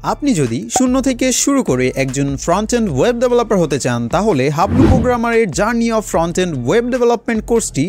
আপনি যদি শূন্য থেকে শুরু করে একজন ফ্রন্ট এন্ড ওয়েব ডেভেলপার হতে চান তাহলে হাবলু প্রোগ্রামারের journey of front end web development কোর্সটি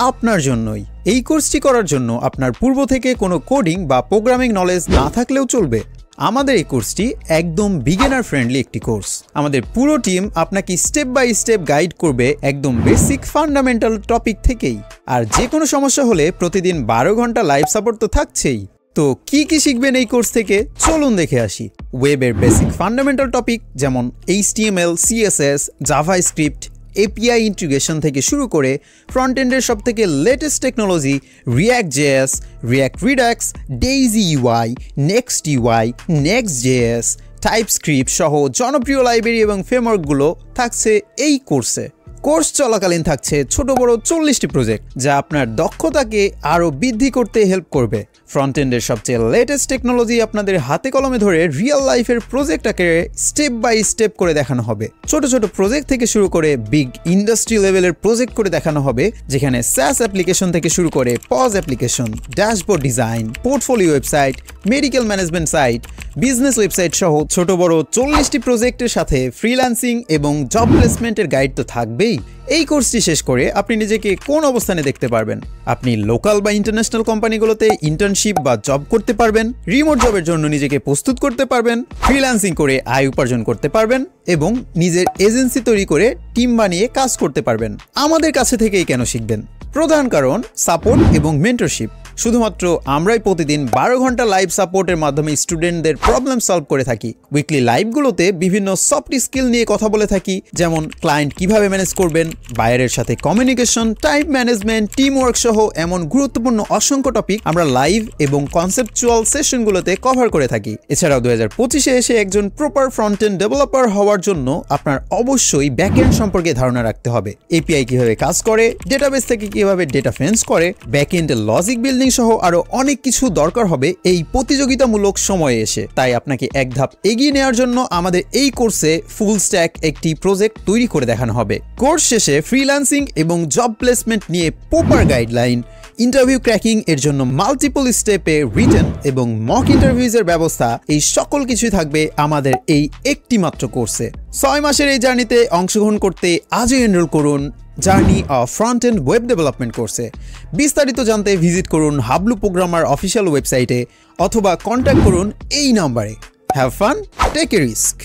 আপনার জন্যই। এই কোর্সটি করার জন্য আপনার পূর্ব থেকে কোনো কোডিং বা প্রোগ্রামিং নলেজ না থাকলেও চলবে। আমাদের এই কোর্সটি একদম বিগিনার ফ্রেন্ডলি একটি কোর্স। আমাদের পুরো টিম আপনাকে স্টেপ বাই স্টেপ গাইড করবে একদম বেসিক ফান্ডামেন্টাল টপিক থেকেই। আর যে কোনো সমস্যা হলে প্রতিদিন 12 ঘন্টা লাইভ সাপোর্ট তো থাকছেই। তো কি শিখবেন এই কোর্স থেকে চলুন দেখে আসি। ওয়েবের বেসিক ফান্ডামেন্টাল টপিক যেমন HTML, CSS, JavaScript, API integration থেকে শুরু করে ফ্রন্ট এন্ডের সবথেকে latest technology React.js, React Redux, Daisy UI, Next UI, Next.js, TypeScript সহ জনপ্রিয় লাইব্রেরি এবং ফ্রেমওয়ার্কগুলো থাকছে এই কোর্সে। কোর্স চলাকালীন থাকছে ছোট বড় 40টি প্রজেক্ট যা আপনার দক্ষতাকে আরও বৃদ্ধি করতে হেল্প করবে। ফ্রন্ট এন্ডের সবচেয়ে লেটেস্ট টেকনোলজি আপনাদের হাতে কলমে ধরে রিয়েল লাইফের প্রজেক্টটাকে স্টেপ বাই স্টেপ করে দেখানো হবে। ছোট ছোট প্রজেক্ট থেকে শুরু করে বিগ ইন্ডাস্ট্রি লেভেলের প্রজেক্ট করে দেখানো হবে, যেখানে SaaS অ্যাপ্লিকেশন থেকে শুরু করে pause application, dashboard design, portfolio website, medical management site, business website সহ ছোট বড় 40টি প্রজেক্টের সাথে ফ্রিল্যান্সিং এবং জব প্লেসমেন্টের গাইড তো থাকবেই। এই কোর্সটি শেষ করে আপনি নিজেকে কোন অবস্থানে দেখতে পারবেন? আপনি লোকাল বা ইন্টারন্যাশনাল কোম্পানিগুলোতে ইন্টার্নশিপ বা জব করতে পারবেন, রিমোট জবের জন্য নিজেকে প্রস্তুত করতে পারবেন, ফ্রিল্যান্সিং করে আয় উপার্জন করতে পারবেন এবং নিজের এজেন্সি তৈরি করে টিম বানিয়ে কাজ করতে পারবেন। আমাদের কাছে থেকেই কেন শিখবেন? প্রধান কারণ সাপোর্ট এবং মেন্টরশিপ। শুধুমাত্র আমরাই প্রতিদিন 12 ঘন্টা লাইভ সাপোর্টের মাধ্যমে স্টুডেন্টদের প্রবলেম সলভ করে থাকি। উইকলি লাইভগুলোতে বিভিন্ন সফট স্কিল নিয়ে কথা বলে থাকি, যেমন ক্লায়েন্ট কিভাবে ম্যানেজ করবেন, বায়ারের সাথে communication, time management, team work সহ এমন গুরুত্বপূর্ণ অসংখ্য টপিক আমরা লাইভ এবং কনসেপচুয়াল সেশনগুলোতে কভার করে থাকি। এছাড়াও 2025-এ এসে একজন প্রপার ফ্রন্ট এন্ড ডেভেলপার হওয়ার জন্য আপনার অবশ্যই ব্যাকএন্ড সম্পর্কে ধারণা রাখতে হবে। এপিআই কিভাবে কাজ করে, ডেটাবেস থেকে কিভাবে ডেটা ফেন্স করে, ব্যাকএন্ডের লজিক বিল্ডিং সহ আরো অনেক কিছু দরকার হবে এই প্রতিযোগিতামূলক সময়ে এসে। তাই আপনাকে এক ধাপ এগিয়ে নেওয়ার জন্য আমাদের এই কোর্সে ফুল স্ট্যাক একটি প্রজেক্ট তৈরি করে দেখানো হবে। কোর্স শেষে ফ্রিল্যান্সিং এবং জব প্লেসমেন্ট নিয়ে প্রপার গাইডলাইন, ইন্টারভিউ ক্র্যাকিং এর জন্য মাল্টিপল স্টেপে রিটেন এবং মক ইন্টারভিউজের ব্যবস্থা, এই সকল কিছুই থাকবে আমাদের এই একটি মাত্র কোর্সে। 6 মাসের এই জার্নিতে অংশগ্রহণ করতে আজই এনরোল করুন journey of front end web development কোর্সে। বিস্তারিত জানতে ভিজিট করুন হাবলু প্রোগ্রামার অফিসিয়াল ওয়েবসাইটে অথবা কন্ট্যাক্ট করুন এই নাম্বারে। Have fun, take a risk.